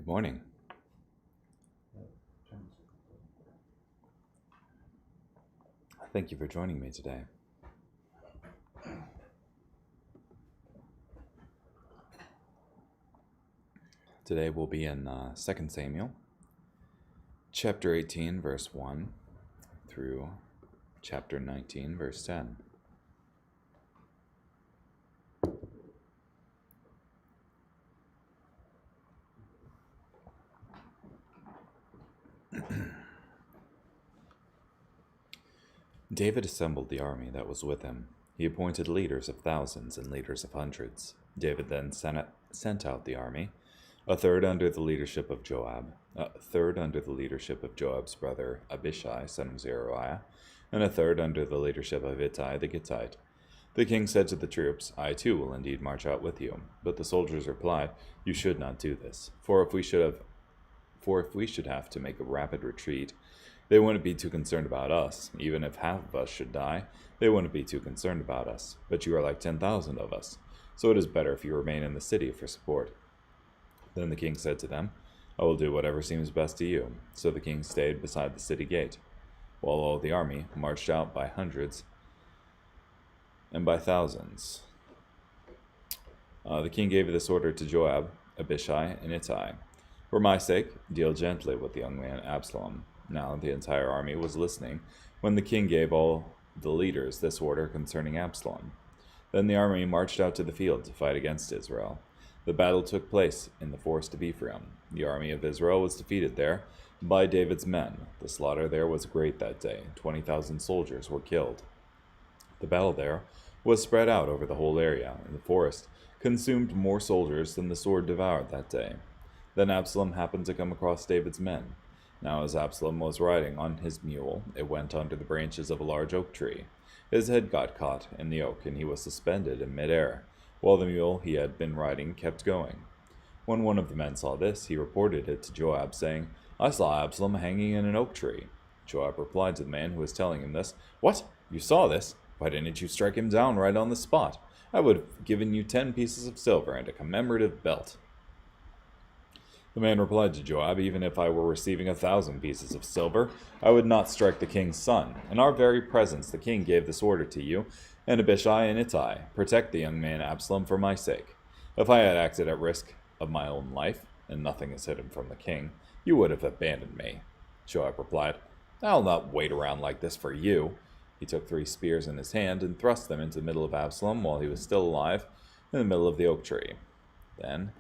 Good morning. Thank you for joining me today. Today we'll be in 2 Samuel, chapter 18, verse 1, through chapter 19, verse 10. David assembled the army that was with him. He appointed leaders of thousands and leaders of hundreds. David then sent out the army, a third under the leadership of Joab, a third under the leadership of Joab's brother Abishai, son of Zeruiah, and a third under the leadership of Ittai the Gittite. The king said to the troops, "I too will indeed march out with you." But the soldiers replied, "You should not do this, for if we should have to make a rapid retreat, they wouldn't be too concerned about us. Even if half of us should die, they wouldn't be too concerned about us. But you are like 10,000 of us, so it is better if you remain in the city for support." Then the king said to them, "I will do whatever seems best to you." So the king stayed beside the city gate, while all the army marched out by hundreds and by thousands. The king gave this order to Joab, Abishai, and Ittai: "For my sake, deal gently with the young man Absalom." Now the entire army was listening when the king gave all the leaders this order concerning Absalom. Then the army marched out to the field to fight against Israel. The battle took place in the forest of Ephraim. The army of Israel was defeated there by David's men. The slaughter there was great that day. 20,000 soldiers were killed. The battle there was spread out over the whole area, and the forest consumed more soldiers than the sword devoured that day. Then Absalom happened to come across David's men. Now as Absalom was riding on his mule, it went under the branches of a large oak tree. His head got caught in the oak, and he was suspended in midair, while the mule he had been riding kept going. When one of the men saw this, he reported it to Joab, saying, "I saw Absalom hanging in an oak tree." Joab replied to the man who was telling him this, "What? You saw this? Why didn't you strike him down right on the spot? I would have given you 10 pieces of silver and a commemorative belt." The man replied to Joab, "Even if I were receiving 1,000 pieces of silver, I would not strike the king's son. In our very presence the king gave this order to you, and Abishai and Ittai: protect the young man Absalom for my sake. If I had acted at risk of my own life, and nothing is hidden from the king, you would have abandoned me." Joab replied, "I'll not wait around like this for you." He took 3 spears in his hand and thrust them into the middle of Absalom while he was still alive, in the middle of the oak tree. Then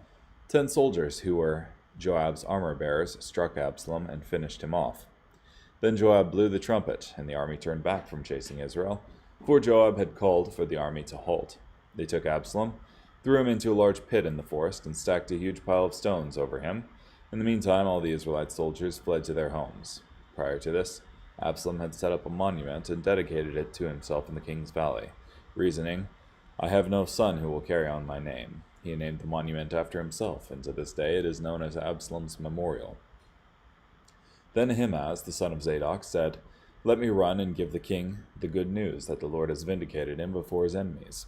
10 soldiers who were Joab's armor-bearers struck Absalom and finished him off. Then Joab blew the trumpet, and the army turned back from chasing Israel, for Joab had called for the army to halt. They took Absalom, threw him into a large pit in the forest, and stacked a huge pile of stones over him. In the meantime, all the Israelite soldiers fled to their homes. Prior to this, Absalom had set up a monument and dedicated it to himself in the king's valley, reasoning, "I have no son who will carry on my name." He named the monument after himself, and to this day it is known as Absalom's Memorial. Then Ahimaaz, the son of Zadok, said, "Let me run and give the king the good news that the Lord has vindicated him before his enemies."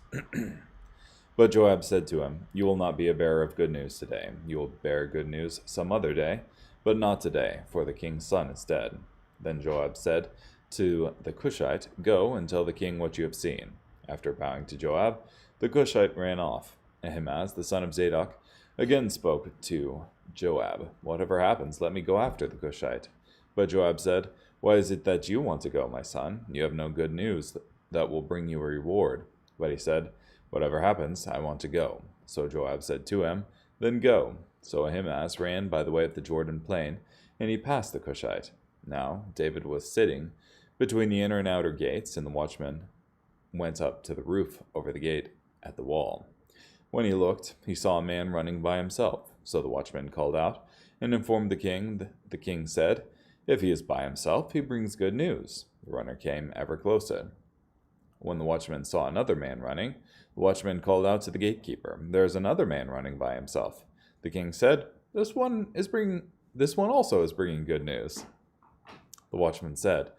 But Joab said to him, "You will not be a bearer of good news today. You will bear good news some other day, but not today, for the king's son is dead." Then Joab said to the Cushite, "Go and tell the king what you have seen." After bowing to Joab, the Cushite ran off. Ahimaaz, the son of Zadok, again spoke to Joab, "Whatever happens, let me go after the Cushite." But Joab said, "Why is it that you want to go, my son? You have no good news that will bring you a reward." But he said, "Whatever happens, I want to go." So Joab said to him, "Then go." So Ahimaaz ran by the way of the Jordan plain, and he passed the Cushite. Now David was sitting between the inner and outer gates, and the watchman went up to the roof over the gate at the wall. When he looked, he saw a man running by himself. So the watchman called out and informed the king. The king said, "If he is by himself, he brings good news." The runner came ever closer. When the watchman saw another man running, the watchman called out to the gatekeeper, "There is another man running by himself." The king said, This one also is bringing good news." The watchman said,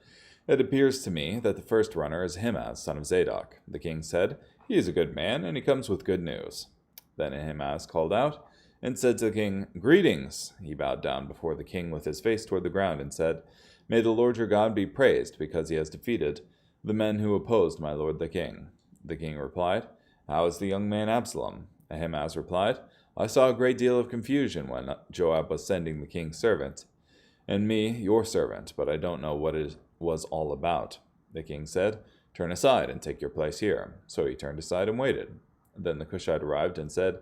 "It appears to me that the first runner is Ahimaaz, son of Zadok." The king said, "He is a good man, and he comes with good news." Then Ahimaaz called out, and said to the king, "Greetings!" He bowed down before the king with his face toward the ground and said, "May the Lord your God be praised, because he has defeated the men who opposed my lord the king." The king replied, "How is the young man Absalom?" Ahimaaz replied, "I saw a great deal of confusion when Joab was sending the king's servant, and me, your servant, but I don't know what it was all about." The king said, "Turn aside and take your place here." So he turned aside and waited. Then the Cushite arrived and said,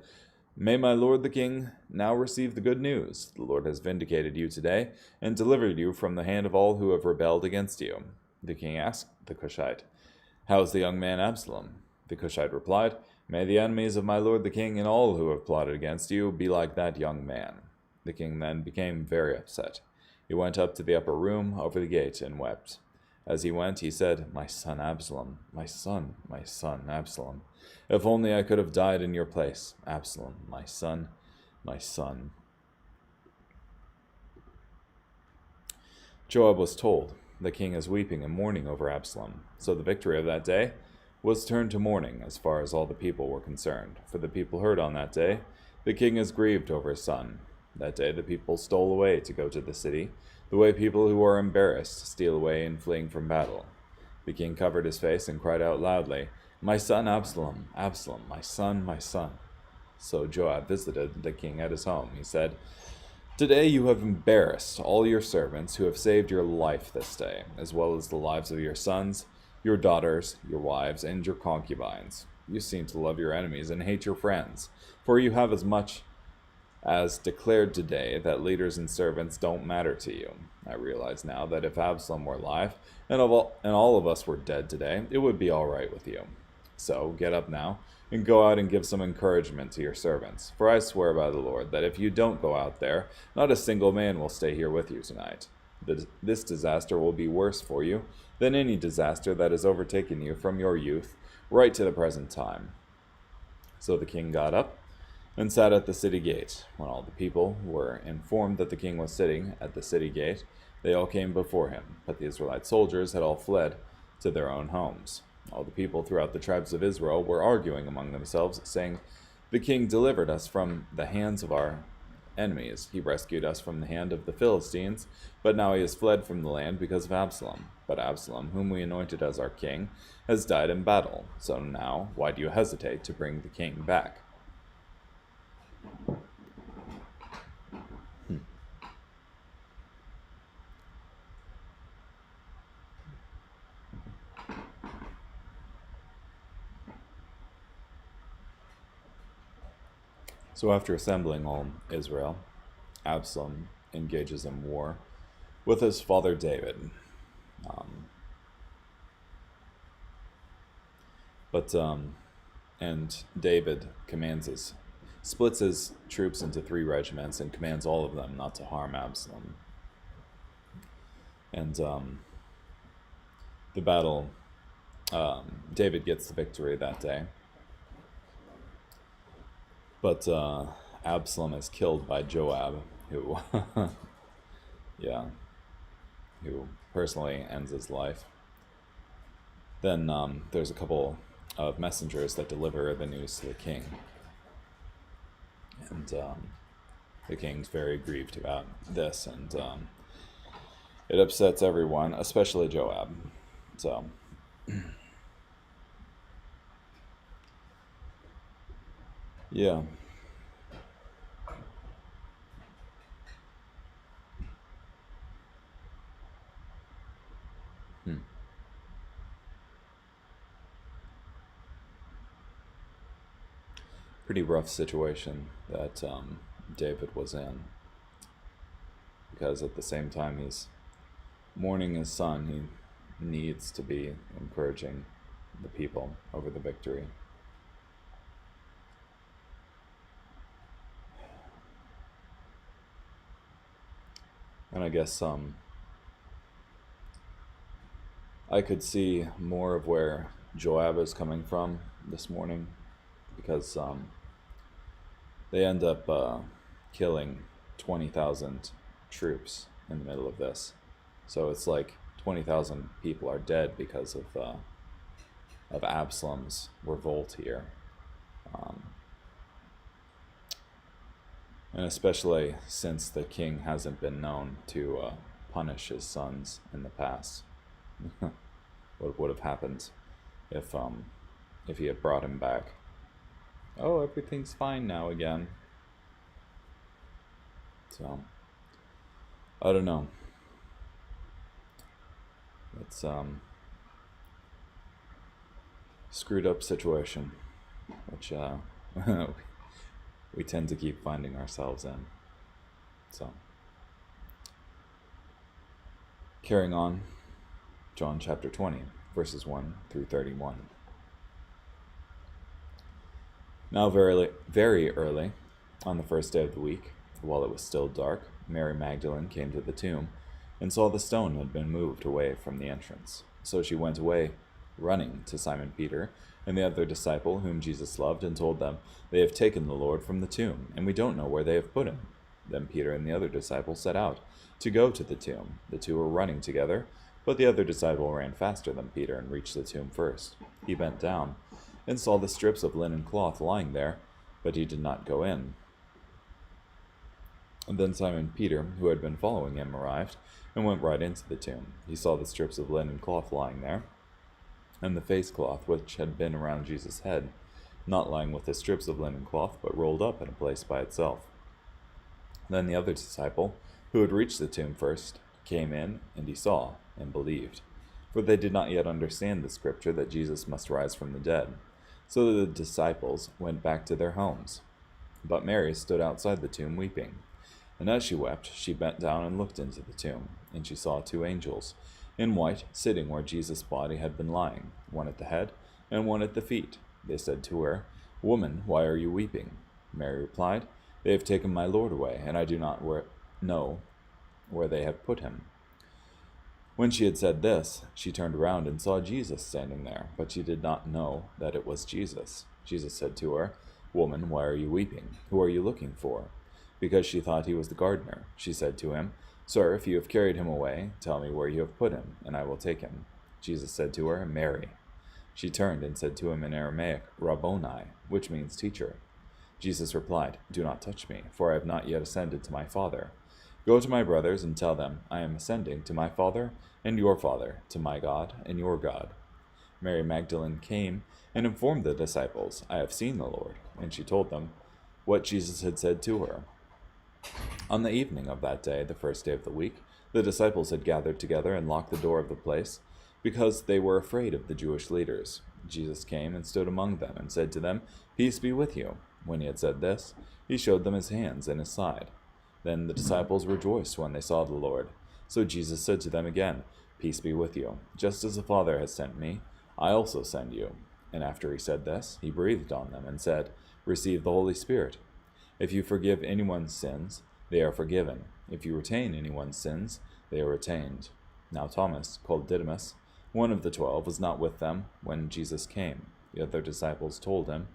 "May my lord the king now receive the good news. The Lord has vindicated you today, and delivered you from the hand of all who have rebelled against you." The king asked the Cushite, "How is the young man Absalom?" The Cushite replied, "May the enemies of my lord the king and all who have plotted against you be like that young man." The king then became very upset. He went up to the upper room over the gate and wept. As he went, he said, "My son Absalom, my son Absalom. If only I could have died in your place. Absalom, my son, my son." Joab was told, "The king is weeping and mourning over Absalom." So the victory of that day was turned to mourning as far as all the people were concerned. For the people heard on that day, "The king is grieved over his son." That day the people stole away to go to the city, the way people who are embarrassed steal away in fleeing from battle. The king covered his face and cried out loudly, "My son Absalom, Absalom, my son, my son." So Joab visited the king at his home. He said, "Today you have embarrassed all your servants who have saved your life this day, as well as the lives of your sons, your daughters, your wives, and your concubines. You seem to love your enemies and hate your friends, for you have as much as declared today that leaders and servants don't matter to you. I realize now that if Absalom were alive, and all of us were dead today, it would be all right with you. So get up now, and go out and give some encouragement to your servants. For I swear by the Lord that if you don't go out there, not a single man will stay here with you tonight. This disaster will be worse for you than any disaster that has overtaken you from your youth right to the present time." So the king got up and sat at the city gate. When all the people were informed that the king was sitting at the city gate, they all came before him. But the Israelite soldiers had all fled to their own homes. All the people throughout the tribes of Israel were arguing among themselves, saying, "The king delivered us from the hands of our enemies. He rescued us from the hand of the Philistines, but now he has fled from the land because of Absalom. But Absalom, whom we anointed as our king, has died in battle. So now, why do you hesitate to bring the king back?" So after assembling all Israel, Absalom engages in war with his father David. Um, and David splits his troops into 3 regiments and commands all of them not to harm Absalom. And the battle, David gets the victory that day. But Absalom is killed by Joab, who, who personally ends his life. Then there's a couple of messengers that deliver the news to the king. And the king's very grieved about this, and it upsets everyone, especially Joab. So, yeah. Pretty rough situation that David was in, because at the same time he's mourning his son, he needs to be encouraging the people over the victory. And I guess I could see more of where Joab is coming from this morning, because they end up killing 20,000 troops in the middle of this. So it's like 20,000 people are dead because of Absalom's revolt here. And especially since the king hasn't been known to punish his sons in the past. What would have happened if he had brought him back? Oh, everything's fine now again. So, I don't know. It's screwed up situation, which we tend to keep finding ourselves in. So, carrying on, John chapter 20, verses 1 through 31. Now very early, on the first day of the week, while it was still dark, Mary Magdalene came to the tomb and saw the stone had been moved away from the entrance. So she went away, running to Simon Peter and the other disciple whom Jesus loved, and told them, "They have taken the Lord from the tomb, and we don't know where they have put him." Then Peter and the other disciple set out to go to the tomb. The two were running together, but the other disciple ran faster than Peter and reached the tomb first. He bent down and saw the strips of linen cloth lying there, but he did not go in. And then Simon Peter, who had been following him, arrived and went right into the tomb. He saw the strips of linen cloth lying there, and the face cloth which had been around Jesus' head, not lying with the strips of linen cloth, but rolled up in a place by itself. Then the other disciple, who had reached the tomb first, came in, and he saw, and believed. For they did not yet understand the scripture that Jesus must rise from the dead. So the disciples went back to their homes. But Mary stood outside the tomb weeping. And as she wept, she bent down and looked into the tomb, and she saw two angels, in white, sitting where Jesus' body had been lying, one at the head and one at the feet. They said to her, "Woman, why are you weeping?" Mary replied, "They have taken my Lord away, and I do not know where they have put him." When she had said this, she turned around and saw Jesus standing there, but she did not know that it was Jesus. Jesus said to her, "Woman, why are you weeping? Who are you looking for?" Because she thought he was the gardener, she said to him, "Sir, if you have carried him away, tell me where you have put him, and I will take him." Jesus said to her, "Mary." She turned and said to him in Aramaic, "Rabboni," which means teacher. Jesus replied, "Do not touch me, for I have not yet ascended to my Father. Go to my brothers and tell them, I am ascending to my Father and your Father, to my God and your God." Mary Magdalene came and informed the disciples, "I have seen the Lord," and she told them what Jesus had said to her. On the evening of that day, the first day of the week, the disciples had gathered together and locked the door of the place, because they were afraid of the Jewish leaders. Jesus came and stood among them and said to them, "Peace be with you." When he had said this, he showed them his hands and his side. Then the disciples rejoiced when they saw the Lord. So Jesus said to them again, "Peace be with you. Just as the Father has sent me, I also send you." And after he said this, he breathed on them and said, "Receive the Holy Spirit. If you forgive anyone's sins, they are forgiven. If you retain anyone's sins, they are retained." Now Thomas, called Didymus, one of the 12, was not with them when Jesus came. The other disciples told him,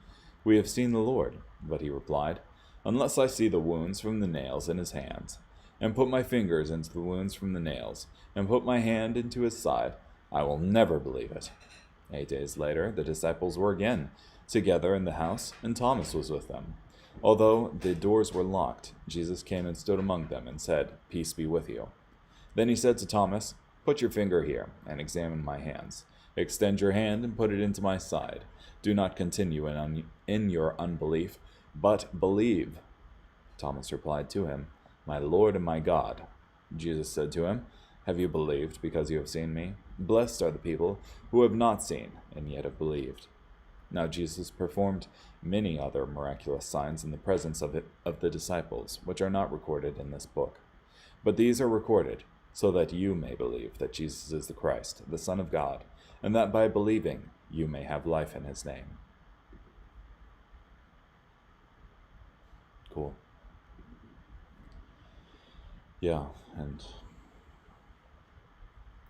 "We have seen the Lord." But he replied, "Unless I see the wounds from the nails in his hands, and put my fingers into the wounds from the nails, and put my hand into his side, I will never believe it." 8 days later, the disciples were again together in the house, and Thomas was with them. Although the doors were locked, Jesus came and stood among them and said, "Peace be with you." Then he said to Thomas, "Put your finger here and examine my hands. Extend your hand and put it into my side. Do not continue in your unbelief, but believe." Thomas replied to him, "My Lord and my God." Jesus said to him, "Have you believed because you have seen me? Blessed are the people who have not seen and yet have believed." Now Jesus performed many other miraculous signs in the presence of the disciples, which are not recorded in this book. But these are recorded so that you may believe that Jesus is the Christ, the Son of God, and that by believing you may have life in his name. Cool. Yeah, and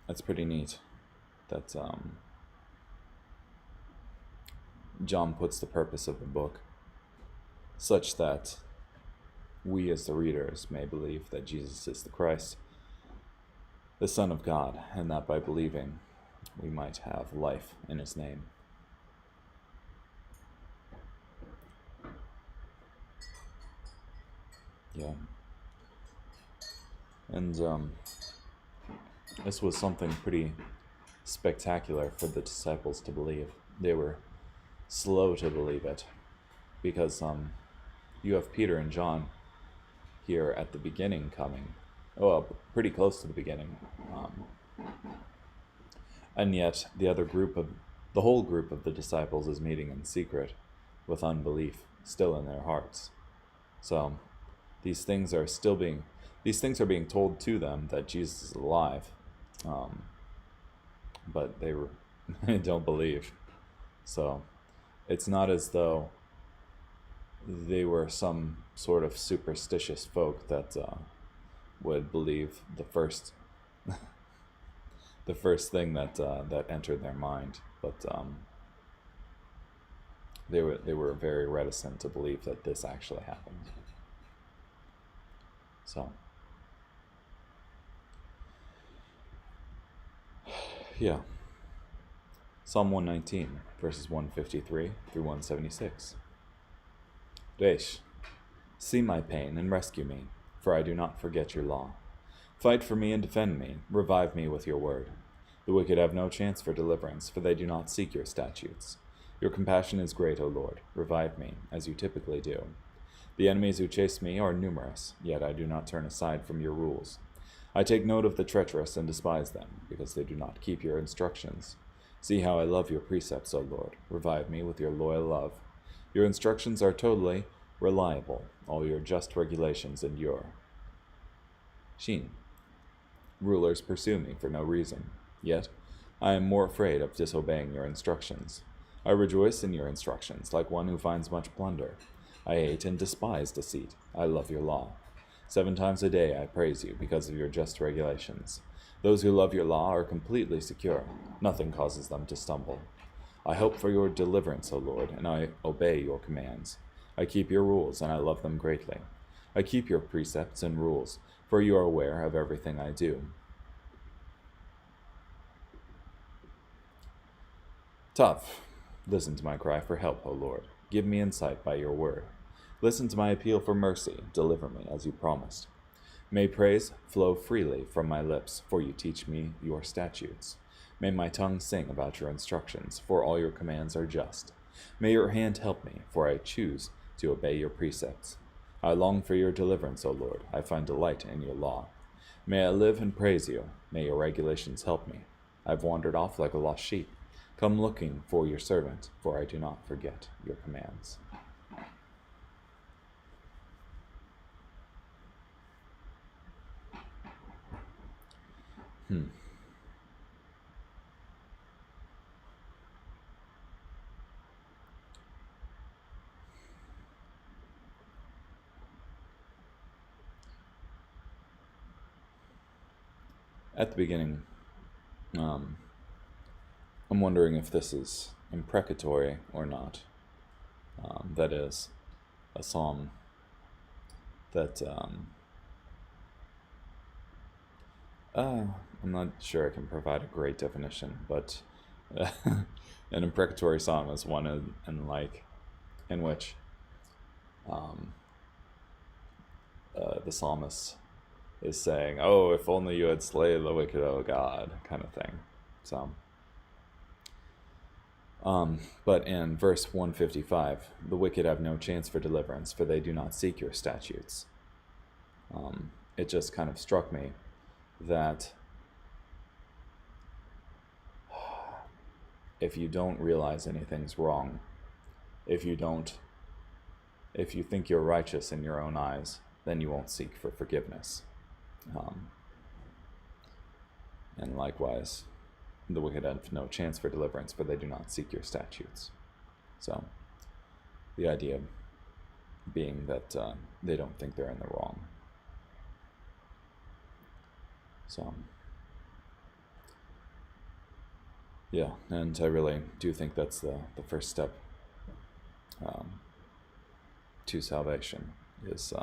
that's pretty neat that John puts the purpose of the book such that we as the readers may believe that Jesus is the Christ, the Son of God, and that by believing we might have life in his name. Yeah. And this was something pretty spectacular for the disciples to believe. They were slow to believe it because you have Peter and John here at the beginning coming. Well, pretty close to the beginning. Um, and yet the whole group of the disciples is meeting in secret with unbelief still in their hearts. So these things are still being, these things are being told to them that Jesus is alive. Um, but they don't believe. So it's not as though they were some sort of superstitious folk that would believe the first thing that entered their mind, but they were very reticent to believe that this actually happened. So yeah, Psalm 119 verses 153 through 176. Resh, see my pain and rescue me, for I do not forget your law. Fight for me and defend me. Revive me with your word. The wicked have no chance for deliverance, for they do not seek your statutes. Your compassion is great, O Lord. Revive me, as you typically do. The enemies who chase me are numerous, yet I do not turn aside from your rules. I take note of the treacherous and despise them, because they do not keep your instructions. See how I love your precepts, O Lord. Revive me with your loyal love. Your instructions are totally reliable. All your just regulations endure. Shin. Rulers pursue me for no reason. Yet, I am more afraid of disobeying your instructions. I rejoice in your instructions, like one who finds much plunder. I hate and despise deceit. I love your law. 7 times a day I praise you because of your just regulations. Those who love your law are completely secure. Nothing causes them to stumble. I hope for your deliverance, O Lord, and I obey your commands. I keep your rules, and I love them greatly. I keep your precepts and rules, for you are aware of everything I do. Tough. Listen to my cry for help, O Lord. Give me insight by your word. Listen to my appeal for mercy. Deliver me as you promised. May praise flow freely from my lips, for you teach me your statutes. May my tongue sing about your instructions, for all your commands are just. May your hand help me, for I choose to obey your precepts. I long for your deliverance, O Lord. I find delight in your law. May I live and praise you. May your regulations help me. I've wandered off like a lost sheep. Come looking for your servant, for I do not forget your commands. At the beginning, um, I'm wondering if this is imprecatory or not. That is, a psalm that I'm not sure I can provide a great definition, but an imprecatory psalm is one in which um, the psalmist is saying, "Oh, if only you had slain the wicked, oh God," kind of thing. So, but in verse 155, the wicked have no chance for deliverance, for they do not seek your statutes. It just kind of struck me that if you don't realize anything's wrong, if you think you're righteous in your own eyes, then you won't seek for forgiveness. And likewise, the wicked have no chance for deliverance, for they do not seek your statutes. So, the idea being that they don't think they're in the wrong. So, yeah, and I really do think that's the first step to salvation, is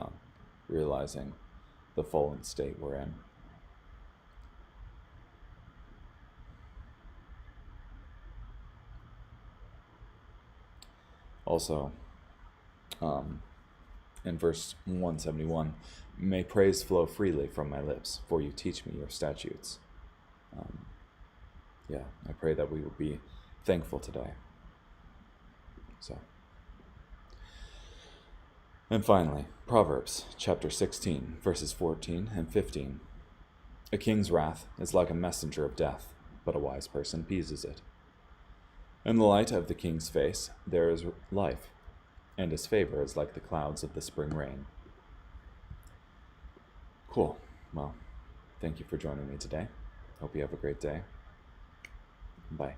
realizing the fallen state we're in. Also, And verse 171, may praise flow freely from my lips, for you teach me your statutes. I pray that we will be thankful today. And finally, Proverbs chapter 16, verses 14 and 15. A king's wrath is like a messenger of death, but a wise person appeases it. In the light of the king's face there is life, and his favor is like the clouds of the spring rain. Cool. Well, thank you for joining me today. Hope you have a great day. Bye.